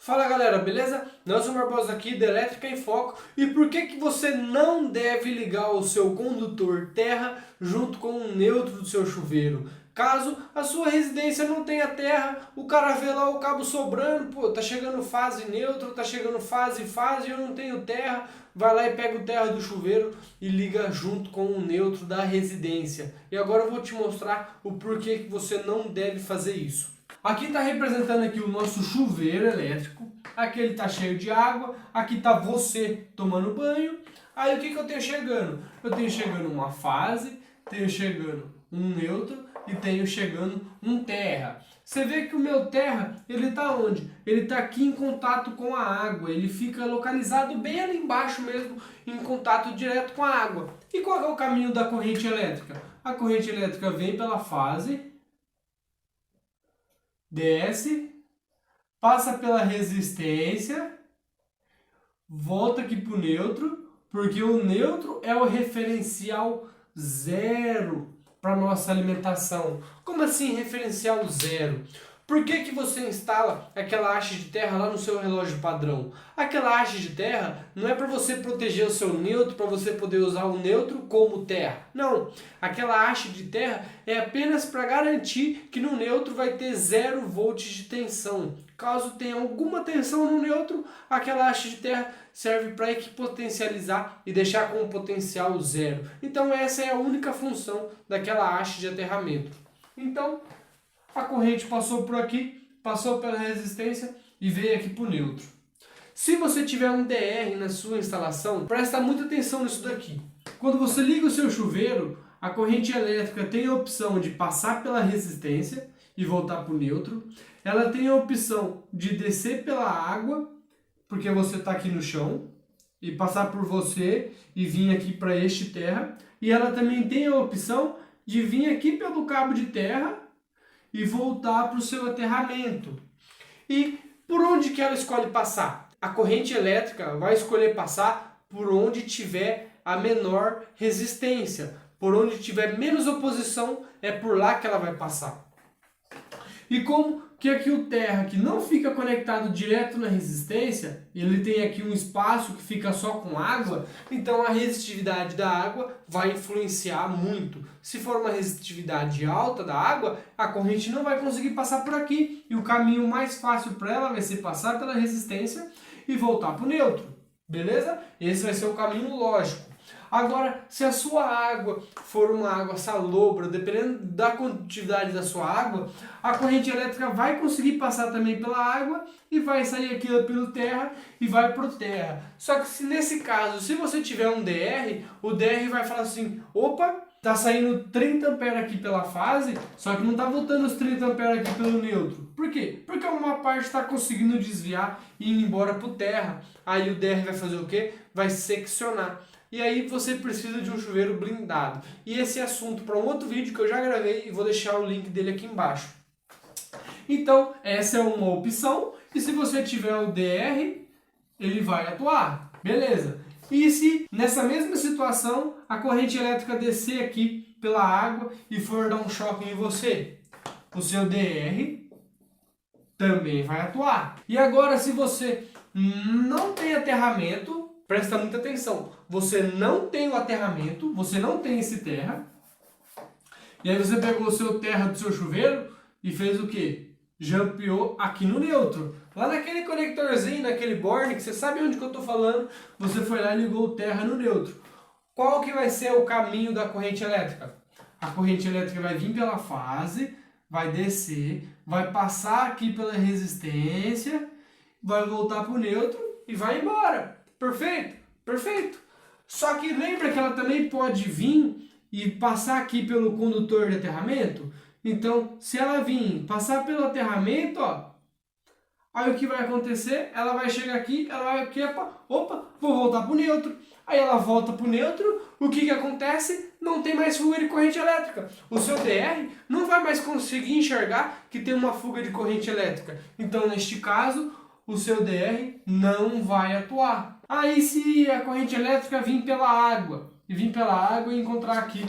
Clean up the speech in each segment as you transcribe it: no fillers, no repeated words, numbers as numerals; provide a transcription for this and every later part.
Fala galera, beleza? Nelson Barbosa aqui da Elétrica em Foco. E por que você não deve ligar o seu condutor terra junto com o neutro do seu chuveiro? Caso a sua residência não tenha terra, o cara vê lá o cabo sobrando, pô, tá chegando fase neutro, tá chegando fase, eu não tenho terra, vai lá e pega o terra do chuveiro e liga junto com o neutro da residência. E agora eu vou te mostrar o porquê que você não deve fazer isso. Aqui está representando aqui o nosso chuveiro elétrico. Aqui ele está cheio de água. Aqui está você tomando banho. Aí o que eu tenho chegando? Eu tenho chegando uma fase, tenho chegando um neutro e tenho chegando um terra. Você vê que o meu terra, ele está onde? Ele está aqui em contato com a água. Ele fica localizado bem ali embaixo mesmo, em contato direto com a água. E qual é o caminho da corrente elétrica? A corrente elétrica vem pela fase, desce, passa pela resistência, volta aqui para o neutro, porque o neutro é o referencial zero para nossa alimentação. Como assim referencial zero? Por que você instala aquela haste de terra lá no seu relógio padrão? Aquela haste de terra não é para você proteger o seu neutro, para você poder usar o neutro como terra. Não, aquela haste de terra é apenas para garantir que no neutro vai ter 0 volts de tensão. Caso tenha alguma tensão no neutro, aquela haste de terra serve para equipotencializar e deixar com o potencial zero. Então essa é a única função daquela haste de aterramento. Então, a corrente passou por aqui, passou pela resistência e veio aqui para o neutro. Se você tiver um DR na sua instalação, presta muita atenção nisso daqui. Quando você liga o seu chuveiro, a corrente elétrica tem a opção de passar pela resistência e voltar para o neutro. Ela tem a opção de descer pela água, porque você está aqui no chão, e passar por você e vir aqui para este terra. E ela também tem a opção de vir aqui pelo cabo de terra e voltar para o seu aterramento. E por onde que ela escolhe passar? A corrente elétrica vai escolher passar por onde tiver a menor resistência. Por onde tiver menos oposição, é por lá que ela vai passar. E como que aqui o terra que não fica conectado direto na resistência, ele tem aqui um espaço que fica só com água, então a resistividade da água vai influenciar muito. Se for uma resistividade alta da água, a corrente não vai conseguir passar por aqui, e o caminho mais fácil para ela vai ser passar pela resistência e voltar para o neutro, beleza? Esse vai ser o caminho lógico. Agora, se a sua água for uma água salobra, dependendo da quantidade da sua água, a corrente elétrica vai conseguir passar também pela água e vai sair aqui pelo terra e vai para o terra. Só que se nesse caso, se você tiver um DR, o DR vai falar assim, opa, tá saindo 30 A aqui pela fase, só que não tá voltando os 30 A aqui pelo neutro. Por quê? Porque uma parte está conseguindo desviar e ir embora para o terra. Aí o DR vai fazer o quê? Vai seccionar. E aí você precisa de um chuveiro blindado. E esse é assunto para um outro vídeo que eu já gravei e vou deixar o link dele aqui embaixo. Então, essa é uma opção. E se você tiver o DR, ele vai atuar. Beleza. E se nessa mesma situação a corrente elétrica descer aqui pela água e for dar um choque em você? O seu DR também vai atuar. E agora, se você não tem aterramento, presta muita atenção, você não tem o aterramento, você não tem esse terra, e aí você pegou o seu terra do seu chuveiro e fez o quê? Jampeou aqui no neutro. Lá naquele conectorzinho, naquele borne, que você sabe onde que eu estou falando, você foi lá e ligou o terra no neutro. Qual que vai ser o caminho da corrente elétrica? A corrente elétrica vai vir pela fase, vai descer, vai passar aqui pela resistência, vai voltar para o neutro e vai embora. Perfeito? Perfeito. Só que lembra que ela também pode vir e passar aqui pelo condutor de aterramento? Então, se ela vir passar pelo aterramento, ó, aí o que vai acontecer? Ela vai chegar aqui, ela vai aqui, opa, vou voltar para o neutro. Aí ela volta para o neutro, o que acontece? Não tem mais fuga de corrente elétrica. O seu DR não vai mais conseguir enxergar que tem uma fuga de corrente elétrica. Então, neste caso, o seu DR não vai atuar. Aí se a corrente elétrica vir pela água, e encontrar aqui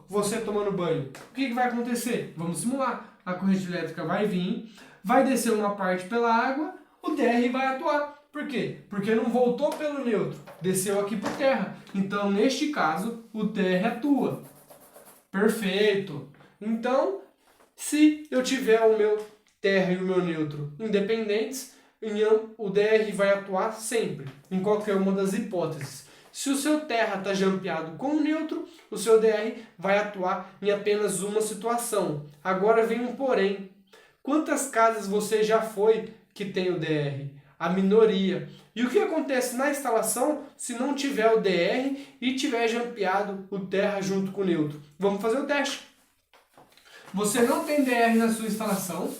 você tomando banho, o que vai acontecer? Vamos simular. A corrente elétrica vai vir, vai descer uma parte pela água, o DR vai atuar. Por quê? Porque não voltou pelo neutro, desceu aqui por terra. Então, neste caso, o DR atua. Perfeito. Então, se eu tiver o meu terra e o meu neutro independentes, o DR vai atuar sempre, em qualquer uma das hipóteses. Se o seu terra está jampeado com o neutro, o seu DR vai atuar em apenas uma situação. Agora vem um porém. Quantas casas você já foi que tem o DR? A minoria. E o que acontece na instalação se não tiver o DR e tiver jampeado o terra junto com o neutro? Vamos fazer o teste. Você não tem DR na sua instalação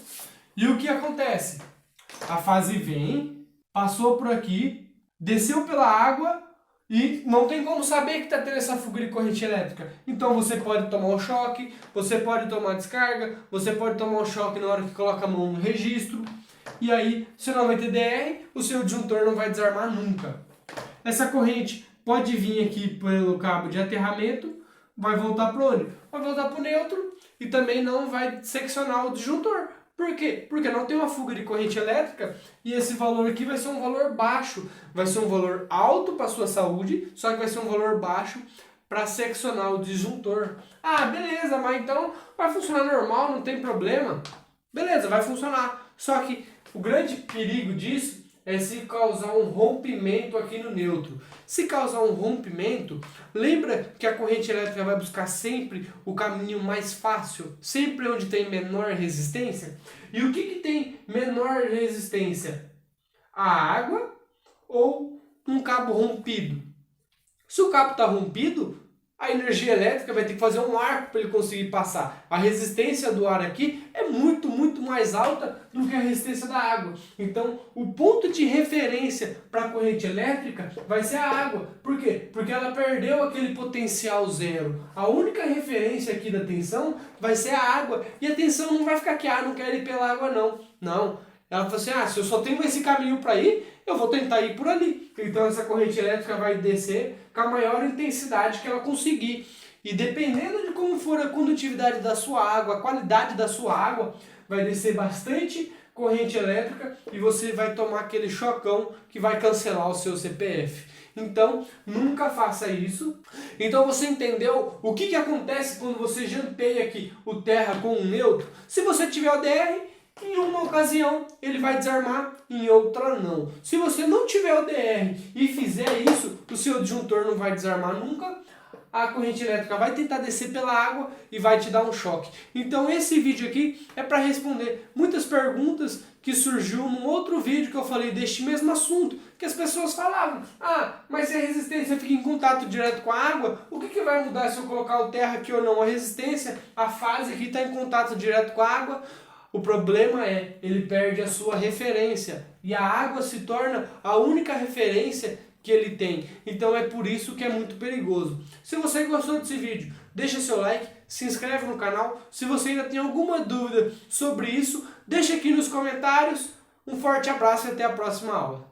e o que acontece? A fase vem, passou por aqui, desceu pela água e não tem como saber que está tendo essa fuga de corrente elétrica. Então você pode tomar um choque, você pode tomar descarga, você pode tomar um choque na hora que coloca a mão no registro. E aí você não vai ter DR, o seu disjuntor não vai desarmar nunca. Essa corrente pode vir aqui pelo cabo de aterramento, vai voltar para onde? Vai voltar para o neutro e também não vai seccionar o disjuntor. Por quê? Porque não tem uma fuga de corrente elétrica e esse valor aqui vai ser um valor baixo. Vai ser um valor alto para a sua saúde, só que vai ser um valor baixo para seccionar o disjuntor. Ah, beleza, mas então vai funcionar normal, não tem problema. Beleza, vai funcionar. Só que o grande perigo disso é se causar um rompimento aqui no neutro. Se causar um rompimento, lembra que a corrente elétrica vai buscar sempre o caminho mais fácil, sempre onde tem menor resistência? E o que tem menor resistência? A água ou um cabo rompido? Se o cabo está rompido, a energia elétrica vai ter que fazer um arco para ele conseguir passar. A resistência do ar aqui é muito mais alta do que a resistência da água. Então, o ponto de referência para a corrente elétrica vai ser a água. Por quê? Porque ela perdeu aquele potencial zero. A única referência aqui da tensão vai ser a água. E a tensão não vai ficar aqui, não quero ir pela água não. Não. Ela fala assim, se eu só tenho esse caminho para ir, eu vou tentar ir por ali. Então essa corrente elétrica vai descer com a maior intensidade que ela conseguir. E dependendo de como for a condutividade da sua água, a qualidade da sua água, vai descer bastante corrente elétrica e você vai tomar aquele chocão que vai cancelar o seu CPF. Então, nunca faça isso. Então você entendeu o que acontece quando você jampeia aqui o terra com o neutro? Se você tiver o DR, em uma ocasião ele vai desarmar, em outra não. Se você não tiver o DR e fizer isso, o seu disjuntor não vai desarmar nunca, a corrente elétrica vai tentar descer pela água e vai te dar um choque. Então esse vídeo aqui é para responder muitas perguntas que surgiu num outro vídeo que eu falei deste mesmo assunto, que as pessoas falavam, mas se a resistência fica em contato direto com a água, o que vai mudar se eu colocar o terra aqui ou não? A resistência, a fase aqui está em contato direto com a água. O problema é, ele perde a sua referência e a água se torna a única referência que ele tem. Então é por isso que é muito perigoso. Se você gostou desse vídeo, deixa seu like, se inscreve no canal. Se você ainda tem alguma dúvida sobre isso, deixa aqui nos comentários. Um forte abraço e até a próxima aula.